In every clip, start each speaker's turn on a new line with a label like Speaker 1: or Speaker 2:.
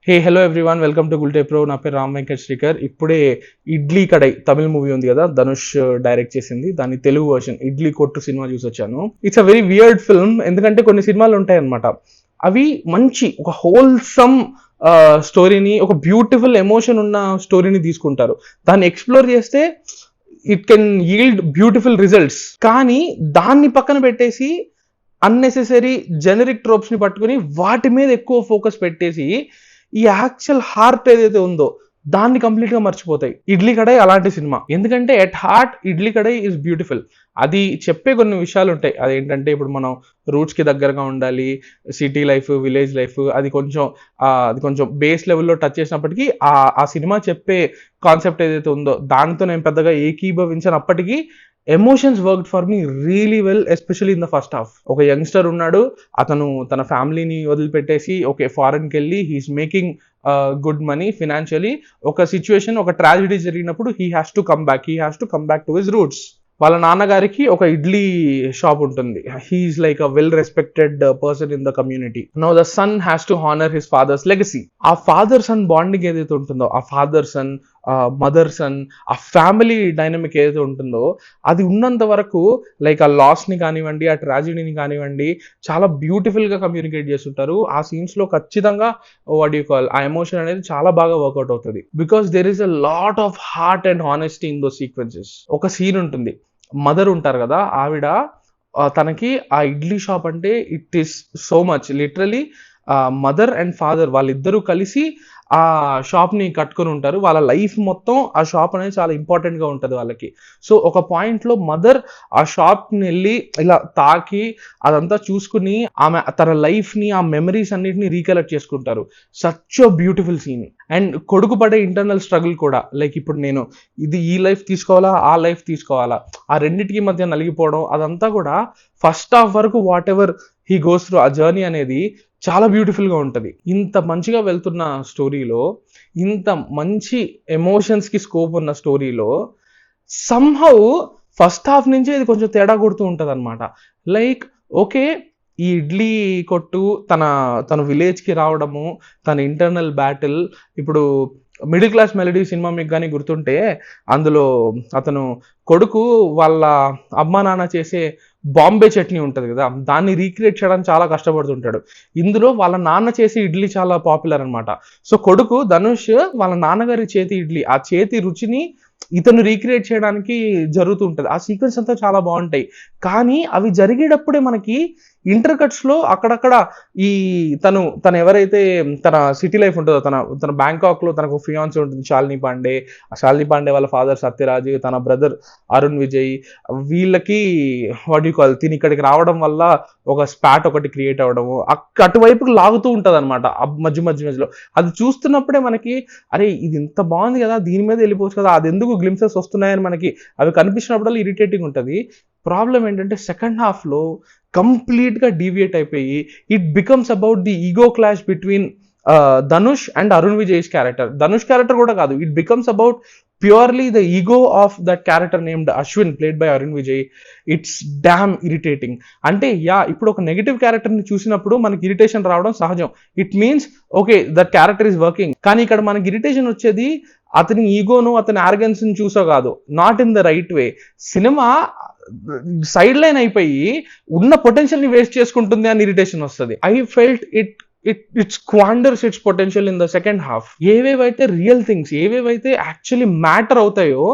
Speaker 1: Hey hello everyone, welcome to Gulte pro. నా పేరు రామ్ వెంకట్ శ్రీకర్. ఇప్పుడే ఇడ్లీ కడై తమిళ మూవీ ఉంది కదా, ధనుష్ డైరెక్ట్ చేసింది, దాని తెలుగు వర్షన్ ఇడ్లీ కొట్టు సినిమా చూసి వచ్చాను. It's a very weird film. ఎందుకంటే కొన్ని సినిమాలు ఉంటాయి అనమాట, అవి మంచి ఒక హోల్సమ్ స్టోరీని, ఒక బ్యూటిఫుల్ ఎమోషన్ ఉన్న స్టోరీని తీసుకుంటారు. దాన్ని ఎక్స్ప్లోర్ చేస్తే it can yield beautiful results. కానీ దాన్ని పక్కన పెట్టేసి అన్నెసెసరీ జెనరిక్ ట్రోప్స్ ని పట్టుకుని వాటి మీద ఎక్కువ ఫోకస్ పెట్టేసి ఈ యాక్చువల్ హార్ట్ ఏదైతే ఉందో దాన్ని కంప్లీట్ గా మర్చిపోతాయి. ఇడ్లీ కడై అలాంటి సినిమా. ఎందుకంటే at heart Idli Kadai is beautiful. అది చెప్పే కొన్ని విషయాలు ఉంటాయి. అదేంటంటే ఇప్పుడు మనం రూట్స్ కి దగ్గరగా ఉండాలి, సిటీ లైఫ్, విలేజ్ లైఫ్, అది కొంచెం బేస్ లెవెల్లో టచ్ చేసినప్పటికీ ఆ సినిమా చెప్పే కాన్సెప్ట్ ఏదైతే ఉందో దానితో నేను పెద్దగా ఏకీభవించినప్పటికీ emotions worked for me really well, especially in the first half. ఒక యంగ్స్టర్ ఉన్నాడు, అతను తన ఫ్యామిలీని వదిలిపెట్టేసి ఫారెన్కి వెళ్ళి he's making good money financially. ఒక సిచ్యువేషన్, ఒక ట్రాజడీ జరిగినప్పుడు he has to come back to his roots. వాళ్ళ నాన్నగారికి ఒక ఇడ్లీ షాప్ ఉంటుంది. He's like a well respected person in the community. Now the son has to honour his father's legacy. ఆ father son bonding ఏదైతే ఉంటుందో, ఆ father sun, mother sun, ఆ family dynamic ఏదైతే ఉంటుందో అది ఉన్నంత వరకు లైక్ ఆ లాస్ ని కానివ్వండి, ఆ ట్రాజడీని కానివ్వండి, చాలా బ్యూటిఫుల్ గా కమ్యూనికేట్ చేస్తుంటారు. ఆ సీన్స్ లో ఖచ్చితంగా వాట్ యూ కాల్ ఆ ఎమోషన్ అనేది చాలా బాగా వర్కౌట్ అవుతుంది. Because there is a lot of heart and honesty in those sequences. ఒక సీన్ ఉంటుంది, మదర్ ఉంటారు కదా, ఆవిడ తనకి ఆ ఇడ్లీ షాప్ అంటే it is so much. Literally mother and father వాళ్ళిద్దరూ కలిసి ఆ షాప్ ని కట్టుకొని ఉంటారు. వాళ్ళ లైఫ్ మొత్తం ఆ షాప్ అనేది చాలా ఇంపార్టెంట్ గా ఉంటుంది వాళ్ళకి. సో ఒక పాయింట్ లో మదర్ ఆ షాప్ ని వెళ్ళి ఇలా తాకి అదంతా చూసుకుని ఆమె తన లైఫ్ ని, ఆ మెమరీస్ అన్నిటిని రీకలెక్ట్ చేసుకుంటారు. Such a beautiful scene. And కొడుకు పడే ఇంటర్నల్ స్ట్రగుల్ కూడా, లైక్ ఇప్పుడు నేను ఈ లైఫ్ తీసుకోవాలా, ఆ లైఫ్ తీసుకోవాలా, ఆ రెండింటికి మధ్య నలిగిపోవడం, అదంతా కూడా ఫస్ట్ హాఫ్ వరకు what ever he goes through ఆ జర్నీ అనేది చాలా బ్యూటిఫుల్ గా ఉంటది. ఇంత మంచిగా వెళ్తున్న స్టోరీలో, ఇంత మంచి ఎమోషన్స్ కి స్కోప్ ఉన్న స్టోరీలో సమ్హౌ ఫస్ట్ హాఫ్ నుంచి ఇది కొంచెం తేడా కొడుతూ ఉంటది అనమాట. లైక్ ఓకే, ఈ ఇడ్లీ కొట్టు తన విలేజ్ కి రావడము, తన ఇంటర్నల్ బ్యాటిల్. ఇప్పుడు మిడిల్ క్లాస్ మెలడీ సినిమా మీకు కానీ గుర్తుంటే, అందులో అతను కొడుకు వాళ్ళ అమ్మా నాన్న చేసే బాంబే చట్నీ ఉంటుంది కదా, దాన్ని రీక్రియేట్ చేయడానికి చాలా కష్టపడుతుంటాడు. ఇందులో వాళ్ళ నాన్న చేసే ఇడ్లీ చాలా పాపులర్ అనమాట. సో కొడుకు ధనుష్ వాళ్ళ నాన్నగారి చేతి ఇడ్లీ, ఆ చేతి రుచిని ఇతను రీక్రియేట్ చేయడానికి జరుగుతూ ఉంటుంది. ఆ సీక్వెన్స్ అంతా చాలా బాగుంటాయి. కానీ అవి జరిగేటప్పుడే మనకి ఇంటర్ కట్స్ లో అక్కడక్కడ ఈ తను ఎవరైతే తన సిటీ లైఫ్ ఉంటుందో, తన బ్యాంకాక్ లో తనకు ఫియాన్సీ ఉంటుంది శాలిని పాండే. ఆ శాలిని పాండే వాళ్ళ ఫాదర్ సత్యరాజ్, తన బ్రదర్ అరుణ్ విజయ్, వీళ్ళకి వాట్ యు కాల్ తిని ఇక్కడికి రావడం వల్ల ఒక స్పాట్ ఒకటి క్రియేట్ అవ్వడము, అటువైపుకి లాగుతూ ఉంటది అనమాట మధ్యలో. అది చూస్తున్నప్పుడే మనకి అరే ఇది ఇంత బాగుంది కదా, దీని మీద వెళ్ళిపోవచ్చు కదా, అది ఎందుకు గ్లిమ్సెస్ వస్తున్నాయని మనకి అవి కనిపించినప్పుడల్లా ఇరిటేటింగ్ ఉంటుంది. ప్రాబ్లం ఏంటంటే సెకండ్ హాఫ్ లో కంప్లీట్ గా డీవియేట్ అయిపోయి it becomes about the ego clash between Dhanush and Arun Vijay's character. Dhanush character కూడా కాదు, it becomes about purely the ego of that character named Ashwin, played by Arun Vijay. It's dam irritating. అంటే ఇప్పుడు ఒక నెగిటివ్ క్యారెక్టర్ ని చూసినప్పుడు మనకి ఇరిటేషన్ రావడం సహజం. It means okay that character is working. కానీ ఇక్కడ మనకి ఇరిటేషన్ వచ్చేది అతని ఈగోను, అతని ఆర్గన్స్ ని చూసో కాదు, not in the right way. Cinema side line అయిపోయి ఉన్న పొటెన్షియల్ ని వేస్ట్ చేసుకుంటుంది అని ఇరిటేషన్ వస్తుంది. I felt it squanders its potential in the second half. ఏవేవైతే రియల్ థింగ్స్, ఏవేవైతే యాక్చువల్లీ మ్యాటర్ అవుతాయో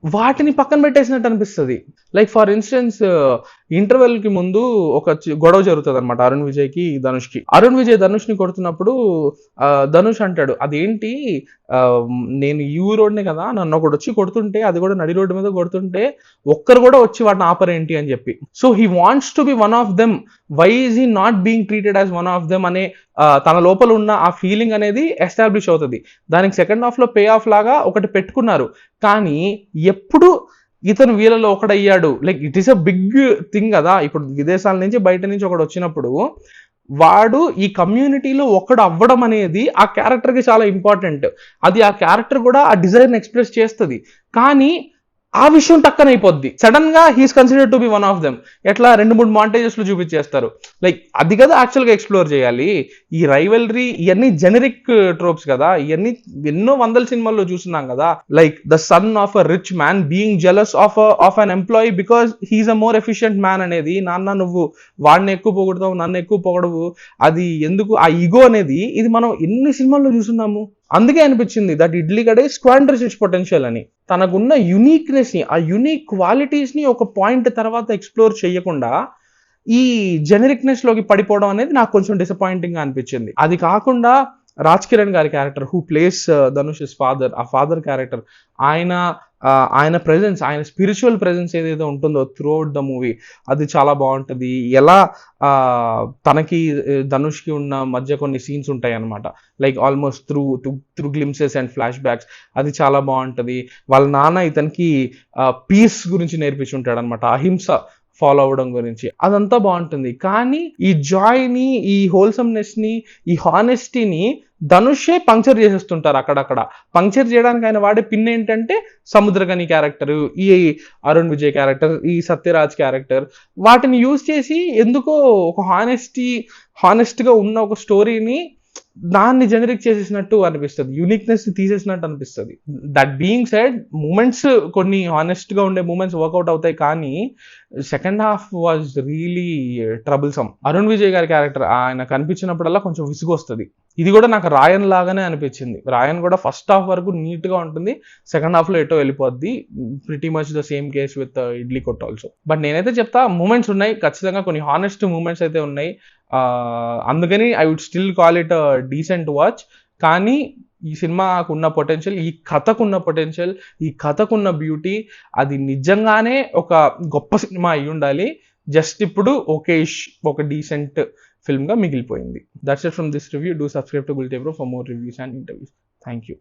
Speaker 1: వాటిని పక్కన పెట్టేసినట్టు అనిపిస్తుంది. లైక్ ఫర్ ఇన్స్టెన్స్ ఇంటర్వెల్ కి ముందు ఒక గొడవ జరుగుతుంది అనమాట అరుణ్ విజయ్ కి ధనుష్కి. అరుణ్ విజయ్ ధనుష్ ని కొడుతున్నప్పుడు ధనుష్ అంటాడు, అదేంటి నేను ఈ రోడ్నే కదా, నన్ను ఒకటి వచ్చి కొడుతుంటే, అది కూడా నడి రోడ్డు మీద కొడుతుంటే ఒక్కరు కూడా వచ్చి వాటిని ఆపరేంటి అని చెప్పి. So he wants to be one of them, why is he not being treated as one of them అనే తన లోపల ఉన్న ఆ ఫీలింగ్ అనేది ఎస్టాబ్లిష్ అవుతుంది. దానికి సెకండ్ హాఫ్ లో పే ఆఫ్ లాగా ఒకటి పెట్టుకున్నారు. కానీ ఎప్పుడు ఇతను వీళ్ళలో ఒకడయ్యాడు, like it is a big thing కదా. ఇప్పుడు విదేశాల నుంచి బయట నుంచి ఒకడు వచ్చినప్పుడు వాడు ఈ కమ్యూనిటీలో ఒకడు అవ్వడం అనేది ఆ క్యారెక్టర్ కి చాలా ఇంపార్టెంట్. అది ఆ క్యారెక్టర్ కూడా ఆ డిజైర్ ఎక్స్ప్రెస్ చేస్తుంది. కానీ ఆ విషయం టక్కన అయిపోద్ది. సడన్ గా he's considered to be one of them. ఎట్లా 2-3 మాంటేజెస్ లో చూపించేస్తారు. లైక్ అది కదా యాక్చువల్ గా ఎక్స్ప్లోర్ చేయాలి. ఈ రైవల్రీ ఇవన్నీ జెనరిక్ ట్రోప్స్ కదా, ఇవన్నీ ఎన్నో వందల సినిమాల్లో చూస్తున్నాం కదా. Like the son of a rich man being jealous of an employee because he's a more efficient man అనేది. నాన్న నువ్వు వాడిని ఎక్కువ పొగుడుతావు, నన్ను ఎక్కువ పొగడవు, అది ఎందుకు ఆ ఈగో అనేది, ఇది మనం ఎన్ని సినిమాల్లో చూస్తున్నాము. అందుకే అనిపించింది దట్ ఇడ్లీ కడే స్క్వాండర్స్ ఇట్స్ పొటెన్షియల్ అని. తనకున్న యునీక్నెస్ ని, ఆ యునీక్ క్వాలిటీస్ ని ఒక పాయింట్ తర్వాత ఎక్స్ప్లోర్ చేయకుండా ఈ జెనరిక్నెస్ లోకి పడిపోవడం అనేది నాకు కొంచెం డిసప్పాయింటింగ్ గా అనిపించింది. అది కాకుండా రాజ్ కిరణ్ గారి character who place Dhanush father, ఆ ఫాదర్ క్యారెక్టర్, ఆయన ఆయన ప్రెజెన్స్, ఆయన స్పిరిచువల్ ప్రెజెన్స్ ఏదైతే ఉంటుందో త్రూ అవుట్ ద మూవీ, అది చాలా బాగుంటుంది. ఎలా తనకి ధనుష్కి ఉన్న మధ్య కొన్ని సీన్స్ ఉంటాయి అనమాట, like almost through glimpses and flash backs, అది చాలా బాగుంటుంది. వాళ్ళ నాన్న ఇతనికి పీస్ గురించి నేర్పించుంటాడు అనమాట, అహింస ఫాలో అవ్వడం గురించి, అదంతా బాగుంటుంది. కానీ ఈ జాయ్ ని, ఈ హోల్సమ్నెస్ ని, ఈ హానెస్టీని ధనుషే పంక్చర్ చేసేస్తుంటారు అక్కడక్కడ. పంక్చర్ చేయడానికి ఆయన వాడే పిన్ ఏంటంటే సముద్రగని క్యారెక్టర్, ఈ అరుణ్ విజయ్ క్యారెక్టర్, ఈ సత్యరాజ్ క్యారెక్టర్, వాటిని యూజ్ చేసి ఎందుకో ఒక హానెస్ట్ గా ఉన్న ఒక స్టోరీని దాన్ని జనరేట్ చేసేసినట్టు అనిపిస్తుంది, యూనిక్నెస్ తీసేసినట్టు అనిపిస్తుంది. దట్ బీయింగ్ సెడ్, మూమెంట్స్ కొన్ని హానెస్ట్ గా ఉండే మూమెంట్స్ వర్కౌట్ అవుతాయి, కానీ second half was really troublesome. Arun Vijay గారి క్యారెక్టర్ ఆయన కనిపించినప్పుడల్లా కొంచెం విసుగు వస్తుంది. ఇది కూడా నాకు రాయన్ లాగానే అనిపించింది. రాయన్ కూడా ఫస్ట్ హాఫ్ వరకు నీట్ గా ఉంటుంది, సెకండ్ హాఫ్ లో ఎటో వెళ్ళిపోద్ది. Pretty much the same case with idli కొట్ ఆల్సో. బట్ నేనైతే చెప్తా, మూమెంట్స్ ఉన్నాయి ఖచ్చితంగా, కొన్ని హానెస్ట్ మూమెంట్స్ అయితే ఉన్నాయి. అందుకని I would still call it decent watch. కానీ ఈ సినిమాకు ఉన్న పొటెన్షియల్, ఈ కథకున్న పొటెన్షియల్, ఈ కథకున్న బ్యూటీ, అది నిజంగానే ఒక గొప్ప సినిమా అయి ఉండాలి. జస్ట్ ఇప్పుడు ఒక డీసెంట్ ఫిల్మ్ గా మిగిలిపోయింది. That's it from this review. Do subscribe to Gultebro for more reviews and interviews. Thank you.